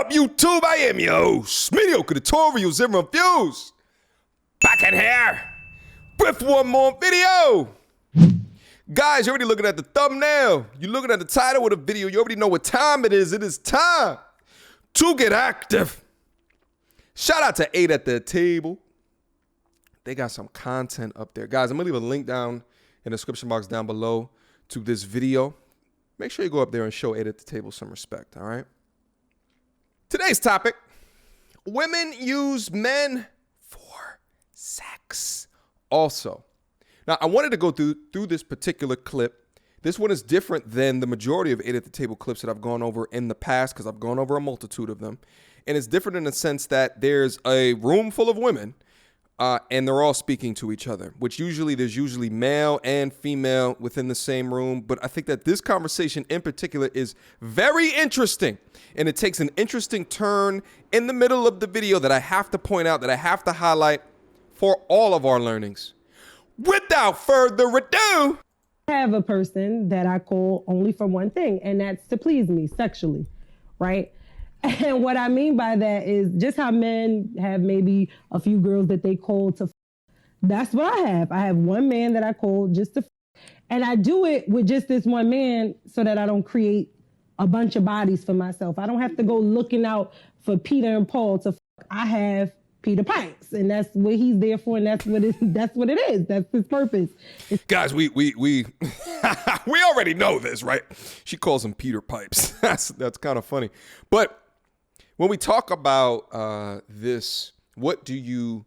up, YouTube? I am your host, Mediocre tutorials and reviews. Back in here with one more video. Guys, you're already looking at the thumbnail. You're looking at the title of the video. You already know what time it is. It is time to get active. Shout out to 8 at the table. They got some content up there. Guys, I'm going to leave a link down in the description box down below to this video. Make sure you go up there and show 8 at the table some respect, all right? Today's topic, women use men for sex also. Now, I wanted to go through this particular clip. This one is different than the majority of 8 at the table clips that I've gone over in the past because I've gone over a multitude of them. And it's different in the sense that there's a room full of women and they're all speaking to each other, which there's usually male and female within the same room. But I think that this conversation in particular is very interesting. And it takes an interesting turn in the middle of the video that I have to point out, that I have to highlight for all of our learnings. Without further ado, I have a person that I call only for one thing, and that's to please me sexually, right? And what I mean by that is just how men have maybe a few girls that they call to. That's what I have. I have one man that I call just to, and I do it with just this one man so that I don't create a bunch of bodies for myself. I don't have to go looking out for Peter and Paul to. I have Peter Pipes, and that's what he's there for, and that's what it is. That's his purpose. Guys, we we already know this, right? She calls him Peter Pipes. That's kind of funny. But when we talk about this, what do you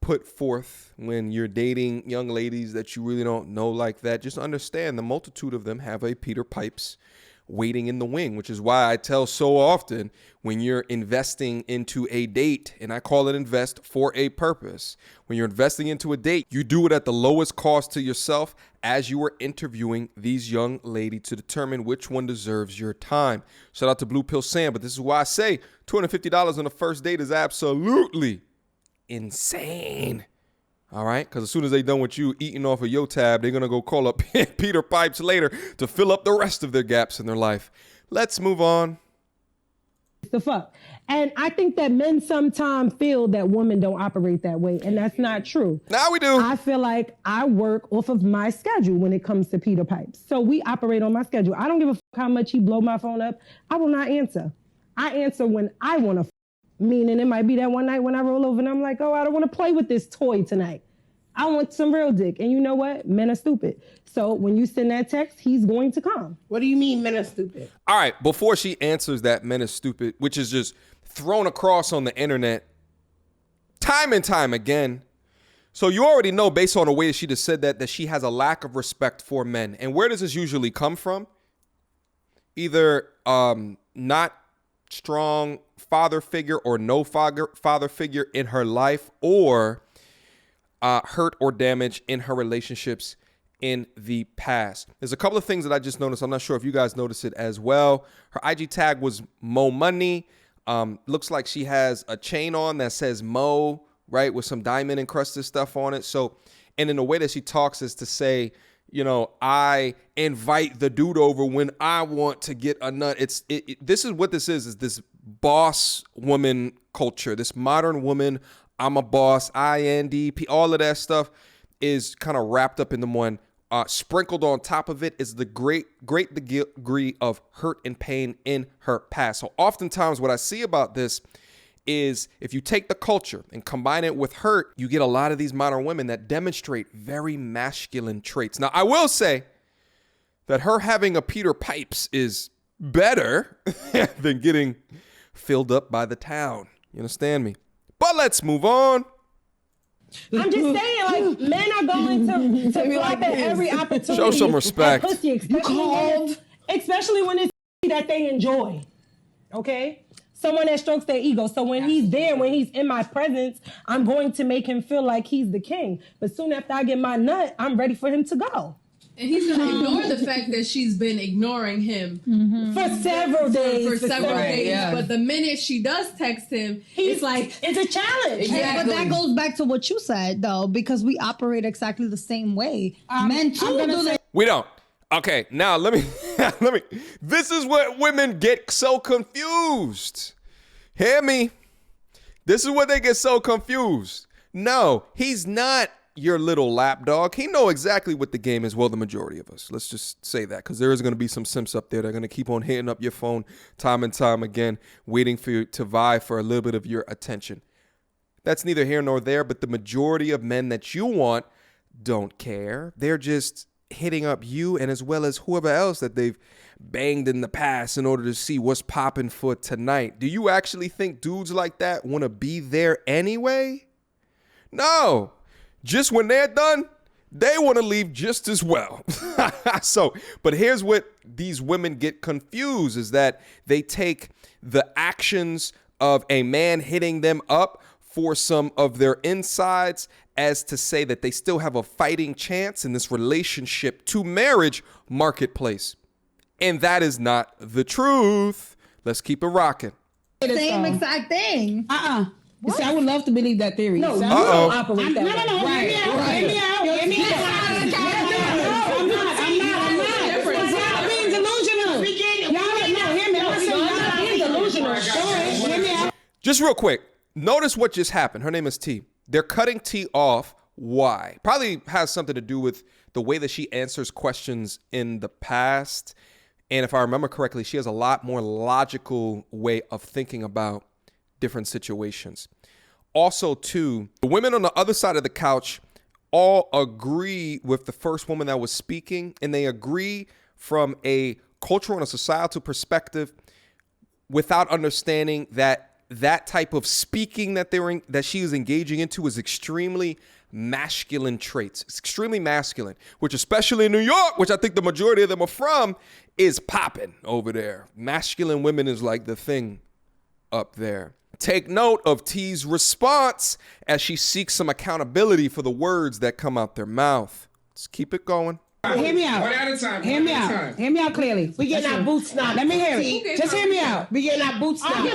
put forth when you're dating young ladies that you really don't know like that? Just understand the multitude of them have a Peter Pipes waiting in the wing, which is why I tell so often when you're investing into a date, and I call it invest for a purpose. When you're investing into a date, you do it at the lowest cost to yourself as you are interviewing these young ladies to determine which one deserves your time. Shout out to Blue Pill Sam, but this is why I say $250 on the first date is absolutely insane. All right, because as soon as they're done with you eating off of your tab, they're going to go call up Peter Pipes later to fill up the rest of their gaps in their life. Let's move on. The fuck. And I think that men sometimes feel that women don't operate that way, and that's not true. Now we do. I feel like I work off of my schedule when it comes to Peter Pipes. So we operate on my schedule. I don't give a fuck how much he blow my phone up. I will not answer. I answer when I want to. Meaning it might be that one night when I roll over and I'm like, oh, I don't want to play with this toy tonight. I want some real dick. And you know what? Men are stupid. So when you send that text, he's going to come. What do you mean men are stupid? All right, before she answers that men are stupid, which is just thrown across on the internet time and time again. So you already know based on the way she just said that she has a lack of respect for men. And where does this usually come from? Either not strong father figure or no father figure in her life, or hurt or damage in her relationships in the past. There's a couple of things that I just noticed. I'm not sure if you guys noticed it as well. Her IG tag was Mo Money. Looks like she has a chain on that says Mo, right, with some diamond encrusted stuff on it. So, and in the way that she talks is to say, you know, I invite the dude over when I want to get a nut. This is what this is this boss woman culture, this modern woman, I'm a boss, INDP, all of that stuff is kind of wrapped up in the one. Sprinkled on top of it is the great degree of hurt and pain in her past. So oftentimes what I see about this is if you take the culture and combine it with hurt, you get a lot of these modern women that demonstrate very masculine traits. Now, I will say that her having a Peter Pipes is better than getting filled up by the town. You understand me? But let's move on. I'm just saying, like, men are going to flop at every opportunity. Show some respect. Pussy, especially when it's that they enjoy. Okay? Someone that strokes their ego. So when he's there, when he's in my presence, I'm going to make him feel like he's the king. But soon after I get my nut, I'm ready for him to go. And he's going to ignore the fact that she's been ignoring him for several days. For several days. Yeah. But the minute she does text him, it's like... It's a challenge. Exactly. But that goes back to what you said, though, because we operate exactly the same way. Men, too, do that. We don't. Okay, now let me, this is what women get so confused. Hear me. This is where they get so confused. No, he's not your little lapdog. He know exactly what the game is. Well, the majority of us. Let's just say that, because there is going to be some simps up there that are going to keep on hitting up your phone time and time again, waiting for you to vie for a little bit of your attention. That's neither here nor there, but the majority of men that you want don't care. They're just hitting up you and as well as whoever else that they've banged in the past in order to see what's popping for tonight. Do you actually think dudes like that want to be there anyway? No. Just when they're done, they want to leave just as well. But here's what these women get confused is that they take the actions of a man hitting them up for some of their insides as to say that they still have a fighting chance in this relationship to marriage marketplace. And that is not the truth. Let's keep it rocking. Same exact thing. See, I would love to believe that theory. No, So you I'm- don't operate that No, way. no, no. Right, Hear me out. Hear me out. I'm not. Because y'all being delusional. Y'all, hear me. I'm not saying y'all being delusional. Go ahead. Hear me out. Just real quick, notice what just happened. Her name is T. They're cutting T off. Why? Probably has something to do with the way that she answers questions in the past. And if I remember correctly, she has a lot more logical way of thinking about different situations. Also, too, the women on the other side of the couch all agree with the first woman that was speaking, and they agree from a cultural and a societal perspective without understanding that that type of speaking that she is engaging into is extremely masculine traits. It's extremely masculine, which especially in New York, which I think the majority of them are from, is popping over there. Masculine women is like the thing up there. Take note of T's response as she seeks some accountability for the words that come out their mouth. Let's keep it going. Hear me out. One at a time. Hear me out. Hear me out clearly. We getting our boots knocked. Let me hear it. Just hear me out. We getting our boots knocked. We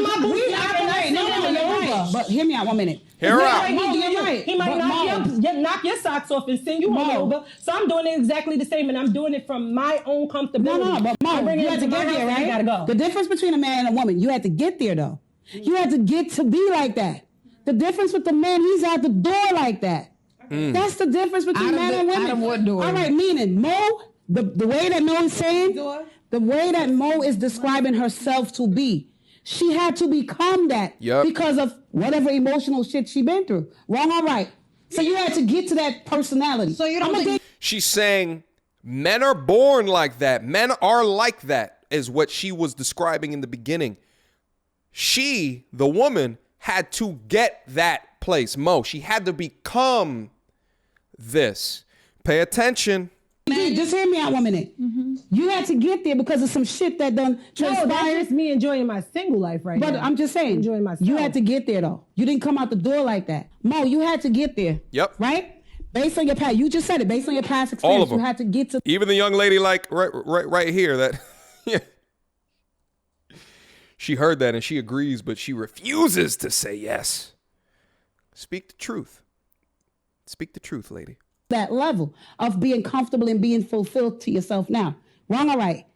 operate. No, you're right. But hear me out 1 minute. Hear her out. Mo, you're right. He might But knock your socks off and send you on Mo. over. So I'm doing it exactly the same, and I'm doing it from my own comfortability. No, but I'm Mo, bringing you it had to my get house there, and right? I gotta go. The difference between a man and a woman, you had to get there, though. You had to get to be like that. The difference with the man, he's at the door like that. That's the difference between men and women. Out of what door? All right, meaning Mo, the way that Mo is saying, the way that Mo is describing herself to be, she had to become that because of whatever emotional shit she been through. Wrong or right? So you had to get to that personality. So you don't think She's saying men are born like that. Men are like that is what she was describing in the beginning. She, the woman, had to get that place. Mo, she had to become this. Pay attention. Just hear me out 1 minute. You had to get there because of some shit that done No, that's transpired. just me enjoying my single life right But now. I'm just saying, Enjoying myself. you had to get there though. You didn't come out the door like that. Mo, you had to get there. Yep. Right? Based on your past, you just said it. Based on your past All experience, of them. you had to get to. Even the young lady like right here that yeah. She heard that and she agrees, but she refuses to say yes. Speak the truth. Speak the truth, lady. That level of being comfortable and being fulfilled to yourself now. Wrong or right?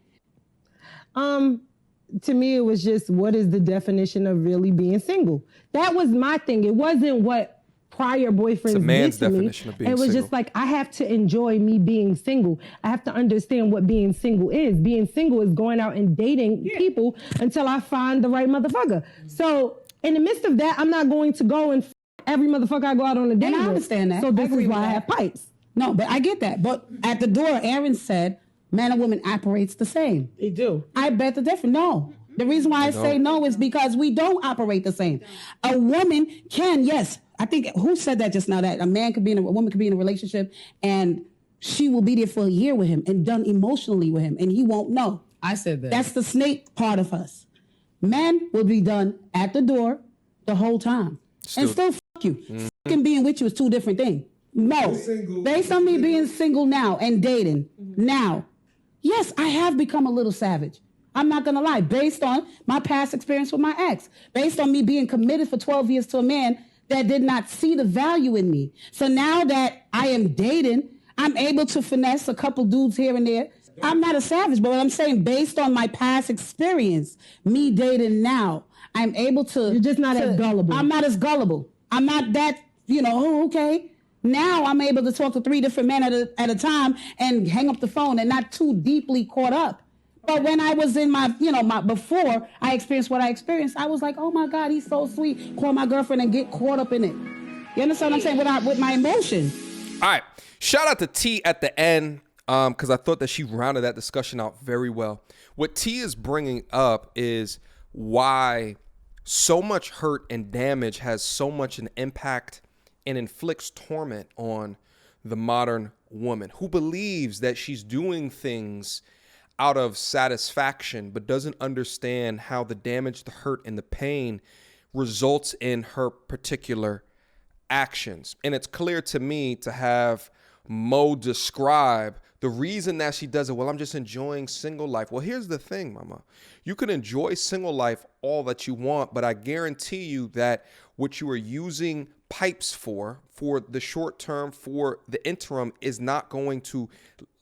To me, it was just, what is the definition of really being single? That was my thing. It wasn't what prior boyfriends It's a man's did to me. definition of being It was single. just like, I have to enjoy me being single. I have to understand what being single is. Being single is going out and dating people until I find the right motherfucker. So in the midst of that, I'm not going to go and every motherfucker I go out on a date And I with. understand that. So I this agree is with why I that. have pipes. No, but I get that. But at the door, Aaron said, man and woman operates the same. They do. I bet the difference. No. The reason why I say no is because we don't operate the same. A woman can, yes. I think, who said that just now? That a woman could be in a relationship and she will be there for a year with him and done emotionally with him and he won't know. I said that. That's the snake part of us. Men will be done at the door the whole time. And still fuck you. Fucking being with you is two different things. No. Based on me being single now and dating now, yes, I have become a little savage. I'm not gonna lie. Based on my past experience with my ex, based on me being committed for 12 years to a man that did not see the value in me. So now that I am dating, I'm able to finesse a couple dudes here and there I'm not a savage, but what I'm saying, based on my past experience, me dating now, I'm able to. You're just not as gullible. I'm not as gullible. I'm not that, oh, okay. Now I'm able to talk to 3 different men at a time and hang up the phone and not too deeply caught up. But when I was in my before I experienced what I experienced, I was like, oh my God, he's so sweet. Call my girlfriend and get caught up in it. You understand what I'm saying? With my emotion. All right. Shout out to T at the end, because I thought that she rounded that discussion out very well. What T is bringing up is why so much hurt and damage has so much an impact and inflicts torment on the modern woman who believes that she's doing things out of satisfaction, but doesn't understand how the damage, the hurt, and the pain results in her particular actions. And it's clear to me to have Mo describe the reason that she does it. Well, I'm just enjoying single life. Well, here's the thing, mama. You can enjoy single life all that you want, but I guarantee you that what you are using pipes for the short term, for the interim, is not going to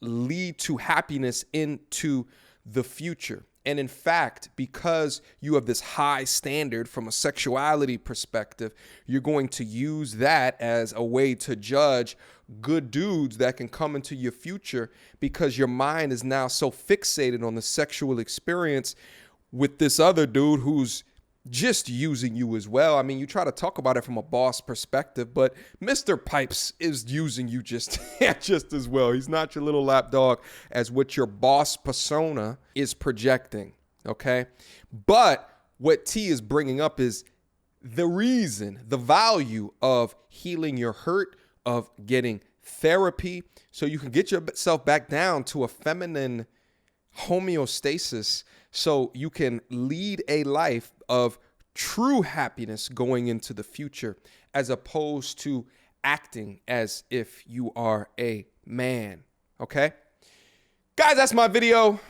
lead to happiness into the future. And in fact, because you have this high standard from a sexuality perspective, you're going to use that as a way to judge good dudes that can come into your future, because your mind is now so fixated on the sexual experience with this other dude who's just using you as well. I mean, you try to talk about it from a boss perspective, but Mr. Pipes is using you just as well. He's not your little lapdog as what your boss persona is projecting, okay? But what T is bringing up is the reason, the value of healing your hurt, of getting therapy so you can get yourself back down to a feminine homeostasis so you can lead a life of true happiness going into the future, as opposed to acting as if you are a man. Okay? Guys, that's my video.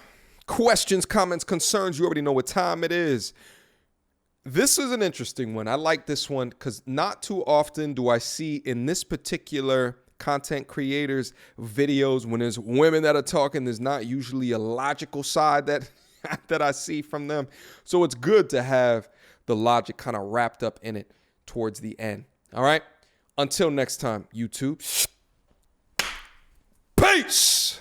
Questions, comments, concerns, you already know what time it is. This is an interesting one. I like this one because not too often do I see in this particular content creators videos, when there's women that are talking, there's not usually a logical side that I see from them. So it's good to have the logic kind of wrapped up in it towards the end. All right. Until next time, YouTube. Peace.